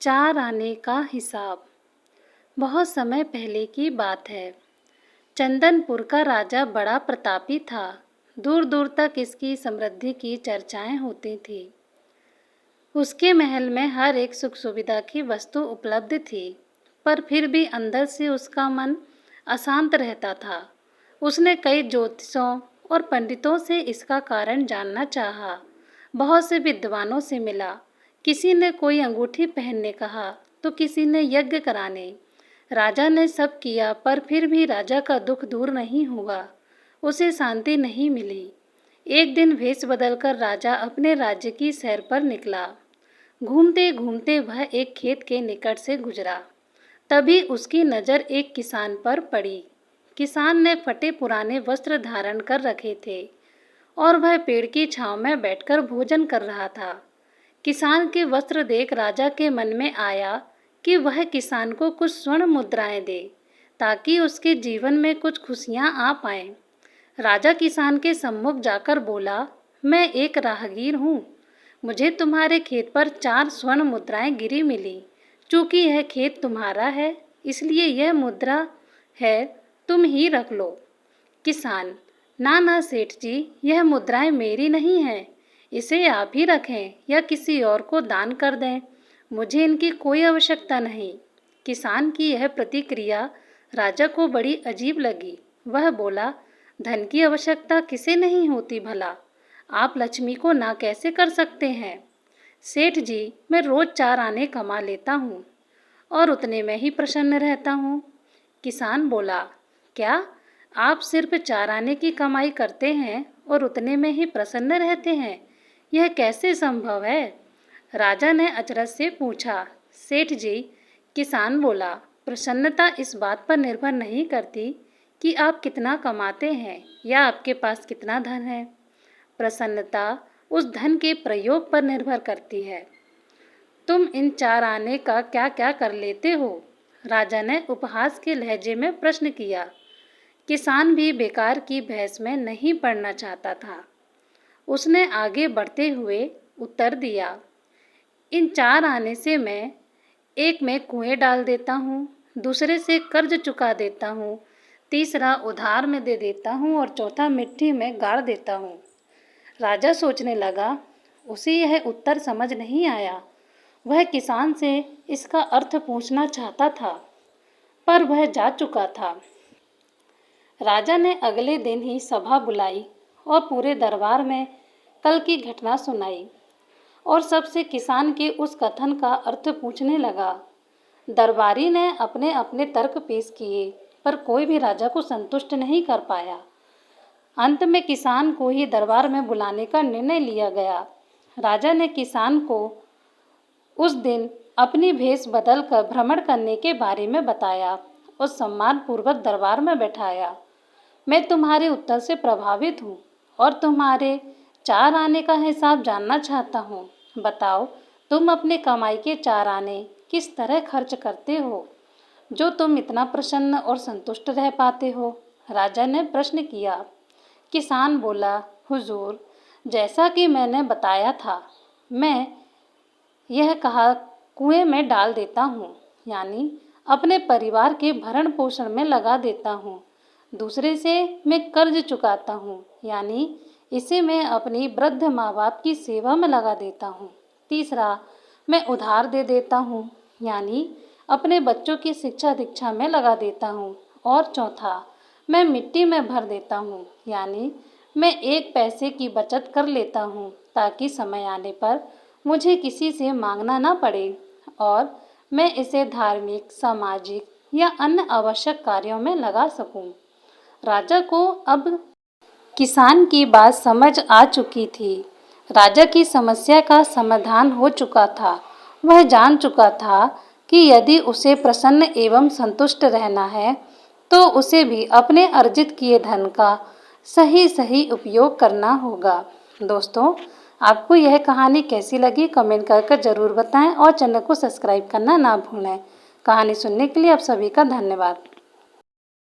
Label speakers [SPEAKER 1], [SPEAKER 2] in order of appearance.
[SPEAKER 1] चार आने का हिसाब। बहुत समय पहले की बात है। चंदनपुर का राजा बड़ा प्रतापी था। दूर दूर तक इसकी समृद्धि की चर्चाएं होती थी। उसके महल में हर एक सुख सुविधा की वस्तु उपलब्ध थी, पर फिर भी अंदर से उसका मन अशांत रहता था। उसने कई ज्योतिषों और पंडितों से इसका कारण जानना चाहा। बहुत से विद्वानों से मिला। किसी ने कोई अंगूठी पहनने कहा तो किसी ने यज्ञ कराने। राजा ने सब किया, पर फिर भी राजा का दुख दूर नहीं हुआ। उसे शांति नहीं मिली। एक दिन भेष बदलकर राजा अपने राज्य की सैर पर निकला। घूमते घूमते वह एक खेत के निकट से गुजरा। तभी उसकी नज़र एक किसान पर पड़ी। किसान ने फटे पुराने वस्त्र धारण कर रखे थे और वह पेड़ की छांव में बैठकर भोजन कर रहा था। किसान के वस्त्र देख राजा के मन में आया कि वह किसान को कुछ स्वर्ण मुद्राएं दे, ताकि उसके जीवन में कुछ खुशियां आ पाएं। राजा किसान के सम्मुख जाकर बोला, मैं एक राहगीर हूँ। मुझे तुम्हारे खेत पर 4 स्वर्ण मुद्राएं गिरी मिली। चूंकि यह खेत तुम्हारा है, इसलिए यह मुद्रा है, तुम ही रख लो। किसान, ना ना सेठ जी, यह मुद्राएं मेरी नहीं हैं। इसे आप ही रखें या किसी और को दान कर दें। मुझे इनकी कोई आवश्यकता नहीं। किसान की यह प्रतिक्रिया राजा को बड़ी अजीब लगी। वह बोला, धन की आवश्यकता किसे नहीं होती भला? आप लक्ष्मी को ना कैसे कर सकते हैं? सेठ जी, मैं रोज 4 आने कमा लेता हूँ और उतने में ही प्रसन्न रहता हूँ। किसान बोला, क्या आप सिर्फ 4 आने की कमाई करते हैं और उतने में ही प्रसन्न रहते हैं? यह कैसे संभव है? राजा ने अचरज से पूछा। सेठ जी, किसान बोला, प्रसन्नता इस बात पर निर्भर नहीं करती कि आप कितना कमाते हैं या आपके पास कितना धन है। प्रसन्नता उस धन के प्रयोग पर निर्भर करती है। तुम इन 4 आने का क्या क्या कर लेते हो? राजा ने उपहास के लहजे में प्रश्न किया। किसान भी बेकार की बहस में नहीं पड़ना चाहता था। उसने आगे बढ़ते हुए उत्तर दिया, इन 4 आने से मैं एक में कुएं डाल देता हूँ, दूसरे से कर्ज चुका देता हूँ, तीसरा उधार में दे देता हूँ और चौथा मिट्टी में गाड़ देता हूँ। राजा सोचने लगा, उसे यह उत्तर समझ नहीं आया। वह किसान से इसका अर्थ पूछना चाहता था, पर वह जा चुका था। राजा ने अगले दिन ही सभा बुलाई और पूरे दरबार में कल की घटना सुनाई और सबसे किसान के उस कथन का अर्थ पूछने लगा। दरबारी ने अपने अपने तर्क पेश किए, पर कोई भी राजा को संतुष्ट नहीं कर पाया। अंत में किसान को ही दरबार में बुलाने का निर्णय लिया गया। राजा ने किसान को उस दिन अपनी भेष बदलकर भ्रमण करने के बारे में बताया और सम्मानपूर्वक दरबार में बैठाया। मैं तुम्हारे उत्तर से प्रभावित हूँ और तुम्हारे 4 आने का हिसाब जानना चाहता हूँ। बताओ, तुम अपने कमाई के 4 आने किस तरह खर्च करते हो, जो तुम इतना प्रसन्न और संतुष्ट रह पाते हो? राजा ने प्रश्न किया। किसान बोला, हुजूर, जैसा कि मैंने बताया था, मैं यह कहा कुएं में डाल देता हूँ, यानी अपने परिवार के भरण पोषण में लगा देता हूँ। दूसरे से मैं कर्ज चुकाता हूँ, यानी इसे मैं अपनी वृद्ध माँ बाप की सेवा में लगा देता हूँ। तीसरा, मैं उधार दे देता हूँ, यानी अपने बच्चों की शिक्षा दीक्षा में लगा देता हूँ। और चौथा, मैं मिट्टी में भर देता हूँ, यानी मैं 1 पैसे की बचत कर लेता हूँ, ताकि समय आने पर मुझे किसी से मांगना ना पड़े और मैं इसे धार्मिक, सामाजिक या अन्य आवश्यक कार्यों में लगा सकूं। राजा को अब किसान की बात समझ आ चुकी थी। राजा की समस्या का समाधान हो चुका था। वह जान चुका था कि यदि उसे प्रसन्न एवं संतुष्ट रहना है, तो उसे भी अपने अर्जित किए धन का सही सही उपयोग करना होगा। दोस्तों, आपको यह कहानी कैसी लगी कमेंट करके ज़रूर बताएं और चैनल को सब्सक्राइब करना ना भूलें। कहानी सुनने के लिए आप सभी का धन्यवाद।